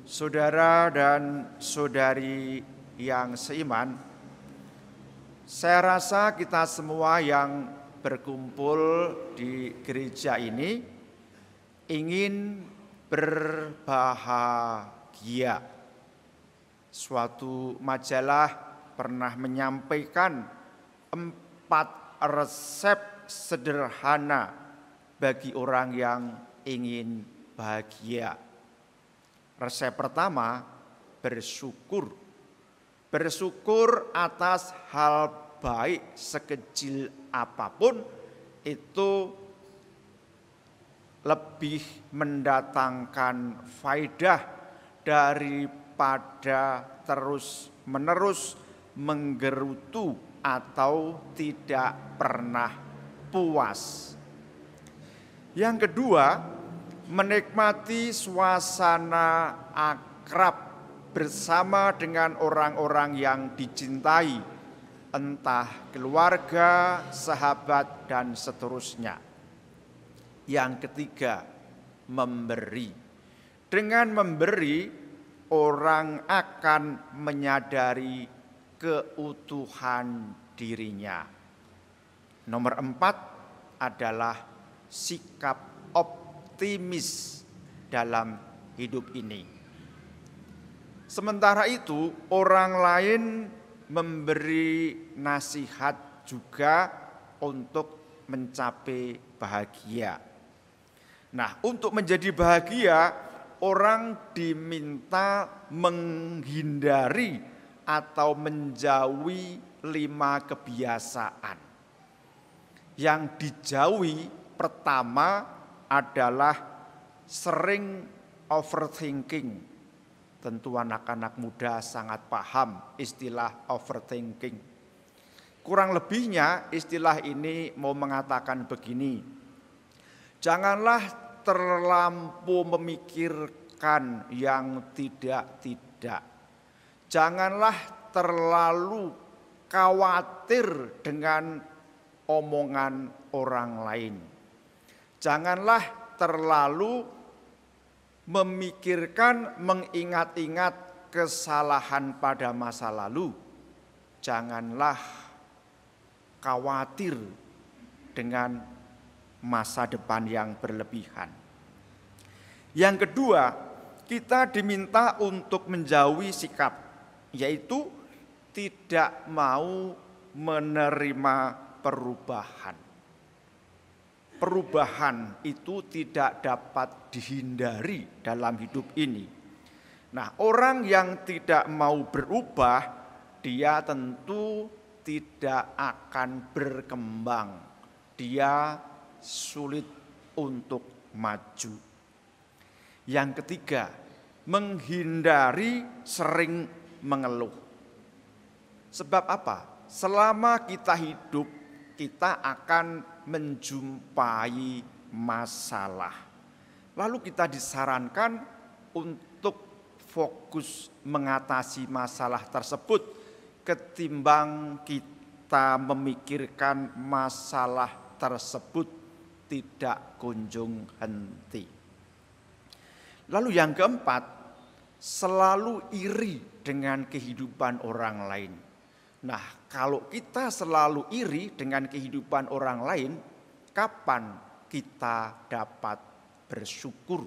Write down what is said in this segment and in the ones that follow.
Saudara dan saudari yang seiman, saya rasa kita semua yang berkumpul di gereja ini ingin berbahagia. Suatu majalah pernah menyampaikan 4 resep sederhana bagi orang yang ingin bahagia. Resep pertama, bersyukur. Bersyukur atas hal baik sekecil apapun itu lebih mendatangkan faedah daripada terus-menerus menggerutu atau tidak pernah puas. Yang kedua, menikmati suasana akrab bersama dengan orang-orang yang dicintai, entah keluarga, sahabat, dan seterusnya. Yang ketiga, memberi. Dengan memberi, orang akan menyadari keutuhan dirinya. Nomor 4 adalah sikap optimis dalam hidup ini. Sementara itu, orang lain memberi nasihat juga untuk mencapai bahagia. Nah, untuk menjadi bahagia, orang diminta menghindari atau menjauhi 5 kebiasaan. Yang dijauhi pertama adalah sering overthinking. Tentu anak-anak muda sangat paham istilah overthinking. Kurang lebihnya istilah ini mau mengatakan begini: janganlah terlampau memikirkan yang tidak-tidak. Janganlah terlalu khawatir dengan omongan orang lain. Janganlah terlalu memikirkan, mengingat-ingat kesalahan pada masa lalu. Janganlah khawatir dengan masa depan yang berlebihan. Yang kedua, kita diminta untuk menjauhi sikap, yaitu tidak mau menerima perubahan. Perubahan itu tidak dapat dihindari dalam hidup ini. Nah, orang yang tidak mau berubah, dia tentu tidak akan berkembang. Dia sulit untuk maju. Yang ketiga, menghindari sering mengeluh. Sebab apa? Selama kita hidup, kita akan menjumpai masalah. Lalu kita disarankan untuk fokus mengatasi masalah tersebut ketimbang kita memikirkan masalah tersebut tidak kunjung henti. Lalu yang keempat, selalu iri dengan kehidupan orang lain. Nah, kalau kita selalu iri dengan kehidupan orang lain, kapan kita dapat bersyukur?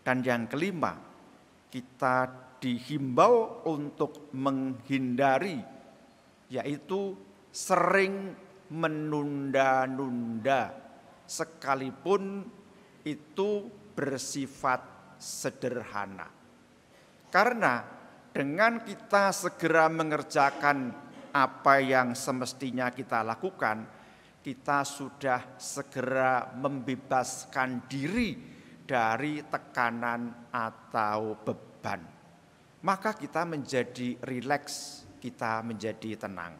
Dan yang kelima, kita dihimbau untuk menghindari, yaitu sering menunda-nunda, sekalipun itu bersifat sederhana. Karena dengan kita segera mengerjakan apa yang semestinya kita lakukan, kita sudah segera membebaskan diri dari tekanan atau beban. Maka kita menjadi rileks, kita menjadi tenang.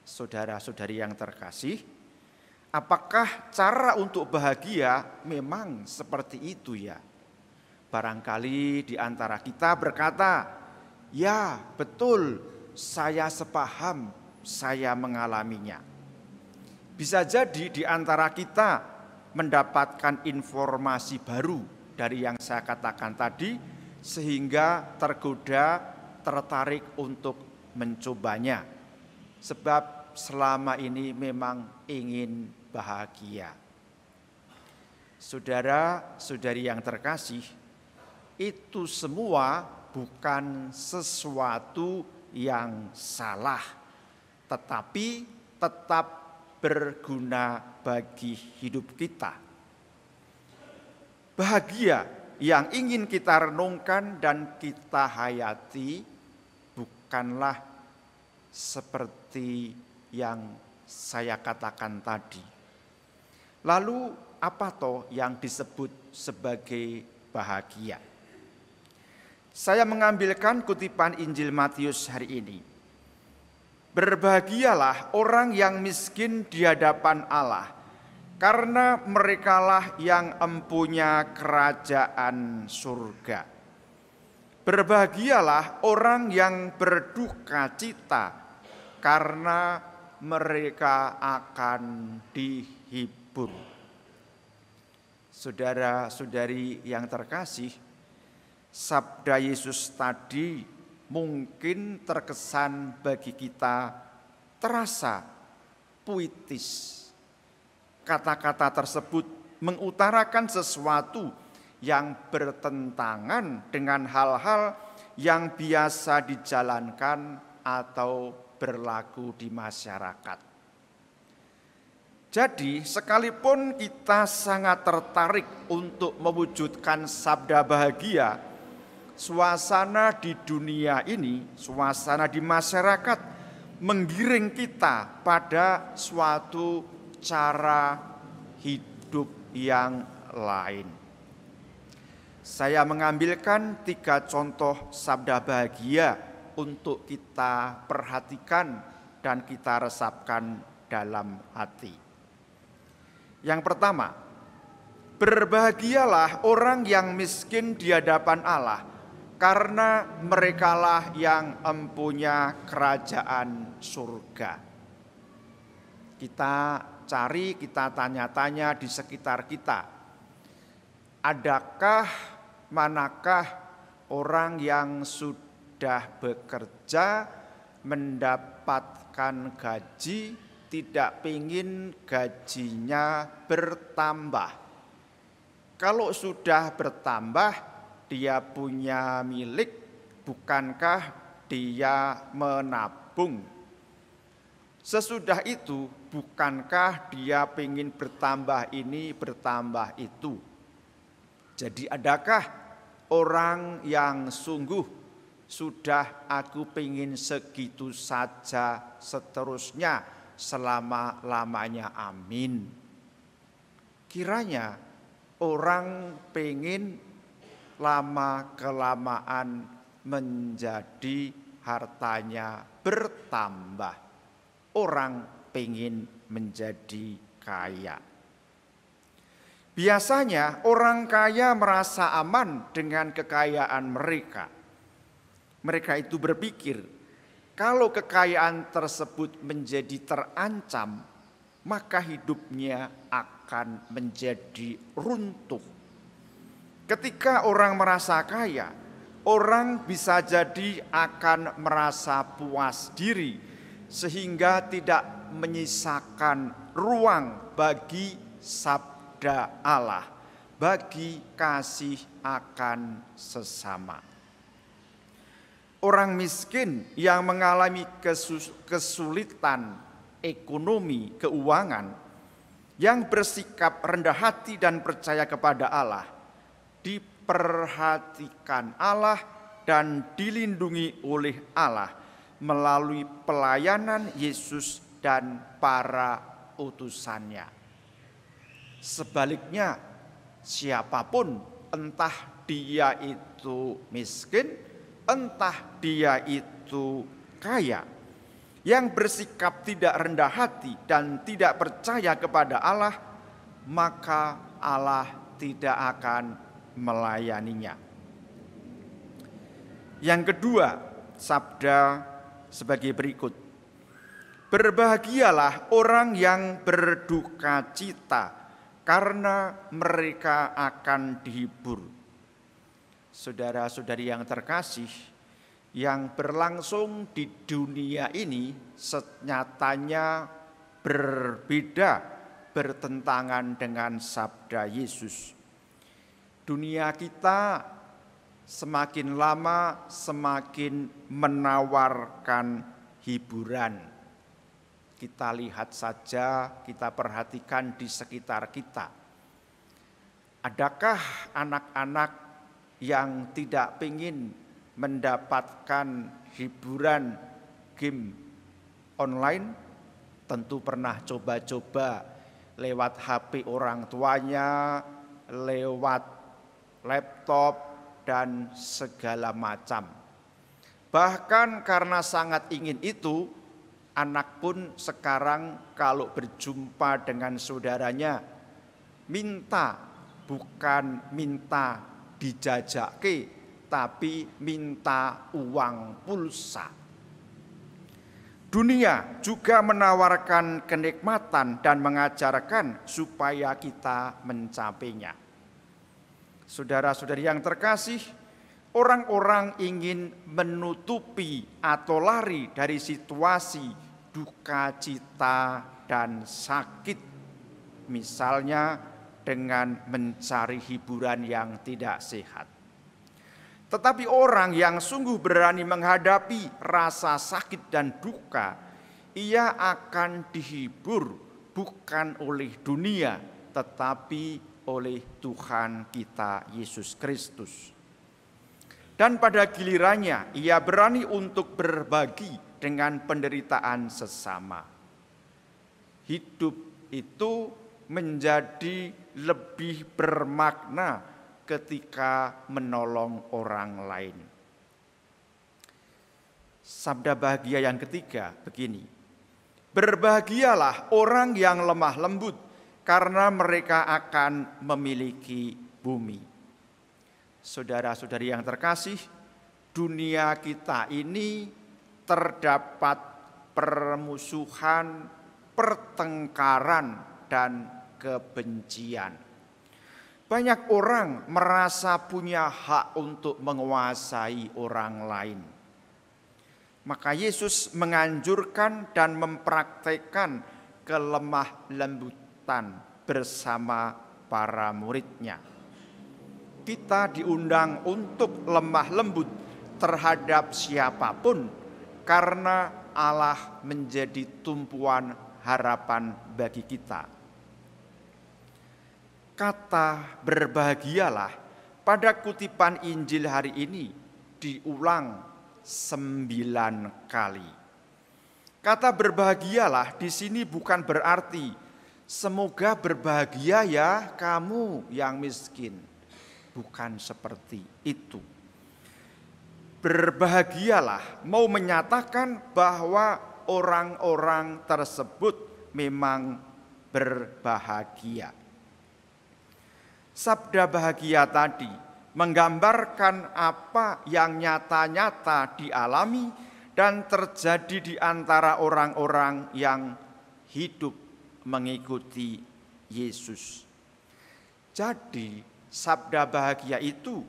Saudara-saudari yang terkasih, apakah cara untuk bahagia memang seperti itu ya? Barangkali di antara kita berkata, ya betul, saya sepaham, saya mengalaminya. Bisa jadi di antara kita mendapatkan informasi baru dari yang saya katakan tadi sehingga tergoda, tertarik untuk mencobanya. Sebab selama ini memang ingin bahagia. Saudara-saudari yang terkasih, itu semua bukan sesuatu yang salah, tetapi tetap berguna bagi hidup kita. Bahagia yang ingin kita renungkan dan kita hayati bukanlah seperti yang saya katakan tadi. Lalu apa toh yang disebut sebagai bahagia? Saya mengambilkan kutipan Injil Matius hari ini. Berbahagialah orang yang miskin di hadapan Allah, karena merekalah yang empunya kerajaan surga. Berbahagialah orang yang berduka cita, karena mereka akan dihibur. Saudara-saudari yang terkasih, sabda Yesus tadi mungkin terkesan bagi kita terasa puitis. Kata-kata tersebut mengutarakan sesuatu yang bertentangan dengan hal-hal yang biasa dijalankan atau berlaku di masyarakat. Jadi sekalipun kita sangat tertarik untuk mewujudkan sabda bahagia, suasana di dunia ini, suasana di masyarakat menggiring kita pada suatu cara hidup yang lain. Saya mengambilkan 3 contoh sabda bahagia untuk kita perhatikan dan kita resapkan dalam hati. Yang pertama, berbahagialah orang yang miskin di hadapan Allah, karena merekalah yang empunya kerajaan surga. Kita cari, kita tanya-tanya di sekitar kita. Adakah, manakah orang yang sudah bekerja, mendapatkan gaji, tidak ingin gajinya bertambah? Kalau sudah bertambah, dia punya milik, bukankah dia menabung? Sesudah itu, bukankah dia ingin bertambah ini, bertambah itu? Jadi adakah orang yang sungguh sudah aku ingin segitu saja seterusnya, selama-lamanya, amin? Kiranya orang pengen lama-kelamaan menjadi hartanya bertambah. Orang pengen menjadi kaya. Biasanya orang kaya merasa aman dengan kekayaan mereka. Mereka itu berpikir, kalau kekayaan tersebut menjadi terancam, maka hidupnya akan menjadi runtuh. Ketika orang merasa kaya, orang bisa jadi akan merasa puas diri, sehingga tidak menyisakan ruang bagi sabda Allah, bagi kasih akan sesama. Orang miskin yang mengalami kesulitan ekonomi, keuangan, yang bersikap rendah hati dan percaya kepada Allah, diperhatikan Allah dan dilindungi oleh Allah melalui pelayanan Yesus dan para utusannya. Sebaliknya, siapapun, entah dia itu miskin, entah dia itu kaya, yang bersikap tidak rendah hati dan tidak percaya kepada Allah, maka Allah tidak akan melayaninya. Yang kedua, sabda sebagai berikut. Berbahagialah orang yang berduka cita, karena mereka akan dihibur. Saudara-saudari yang terkasih, yang berlangsung di dunia ini nyatanya berbeda, bertentangan dengan sabda Yesus. Dunia kita semakin lama semakin menawarkan hiburan. Kita lihat saja, kita perhatikan di sekitar kita. Adakah anak-anak yang tidak ingin mendapatkan hiburan game online? Tentu pernah coba-coba lewat HP orang tuanya, lewat laptop, dan segala macam. Bahkan karena sangat ingin itu, anak pun sekarang kalau berjumpa dengan saudaranya, bukan minta dijajake, tapi minta uang pulsa. Dunia juga menawarkan kenikmatan dan mengajarkan supaya kita mencapainya. Saudara-saudari yang terkasih, orang-orang ingin menutupi atau lari dari situasi duka cita dan sakit, misalnya dengan mencari hiburan yang tidak sehat. Tetapi orang yang sungguh berani menghadapi rasa sakit dan duka, ia akan dihibur bukan oleh dunia, tetapi oleh Tuhan kita Yesus Kristus. Dan pada gilirannya ia berani untuk berbagi dengan penderitaan sesama. Hidup itu menjadi lebih bermakna ketika menolong orang lain. Sabda bahagia yang ketiga begini: berbahagialah orang yang lemah lembut, karena mereka akan memiliki bumi. Saudara-saudari yang terkasih, dunia kita ini terdapat permusuhan, pertengkaran, dan kebencian. Banyak orang merasa punya hak untuk menguasai orang lain. Maka Yesus menganjurkan dan mempraktekkan kelemah lembutan bersama para muridnya. Kita diundang untuk lemah lembut terhadap siapapun, karena Allah menjadi tumpuan harapan bagi kita. Kata berbahagialah pada kutipan Injil hari ini diulang 9 kali. Kata berbahagialah di sini bukan berarti semoga berbahagia ya kamu yang miskin. Bukan seperti itu. Berbahagialah mau menyatakan bahwa orang-orang tersebut memang berbahagia. Sabda bahagia tadi menggambarkan apa yang nyata-nyata dialami dan terjadi di antara orang-orang yang hidup mengikuti Yesus. Jadi, sabda bahagia itu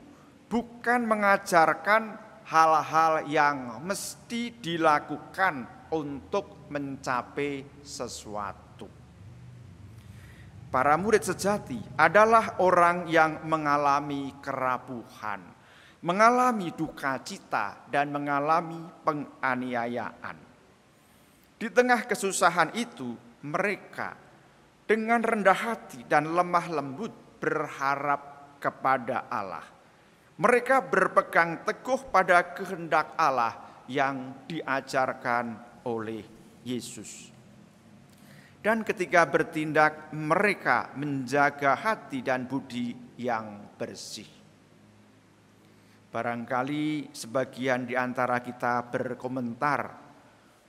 bukan mengajarkan hal-hal yang mesti dilakukan untuk mencapai sesuatu. Para murid sejati adalah orang yang mengalami kerapuhan, mengalami duka cita, dan mengalami penganiayaan. Di tengah kesusahan itu, mereka dengan rendah hati dan lemah lembut berharap kepada Allah. Mereka berpegang teguh pada kehendak Allah yang diajarkan oleh Yesus. Dan ketika bertindak, mereka menjaga hati dan budi yang bersih. Barangkali sebagian di antara kita berkomentar,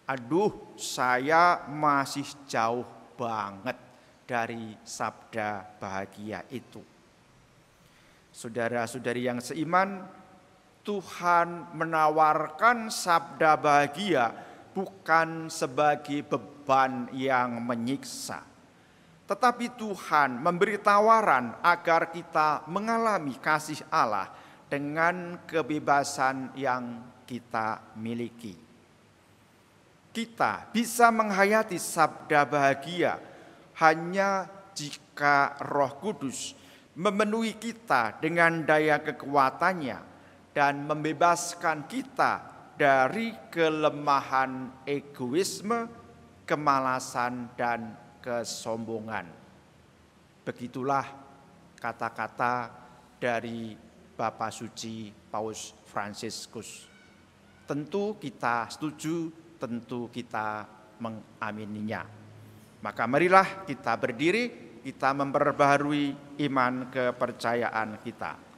aduh saya masih jauh banget dari sabda bahagia itu. Saudara-saudari yang seiman, Tuhan menawarkan sabda bahagia bukan sebagai beban yang menyiksa, Tetapi Tuhan memberi tawaran agar kita mengalami kasih Allah dengan kebebasan yang kita miliki. Kita bisa menghayati sabda bahagia hanya jika Roh Kudus memenuhi kita dengan daya kekuatannya dan membebaskan kita dari kelemahan egoisme, kemalasan, dan kesombongan. Begitulah kata-kata dari Bapa Suci Paus Fransiskus. Tentu kita setuju, tentu kita mengamininya. Maka marilah kita berdiri, kita memperbaharui iman kepercayaan kita.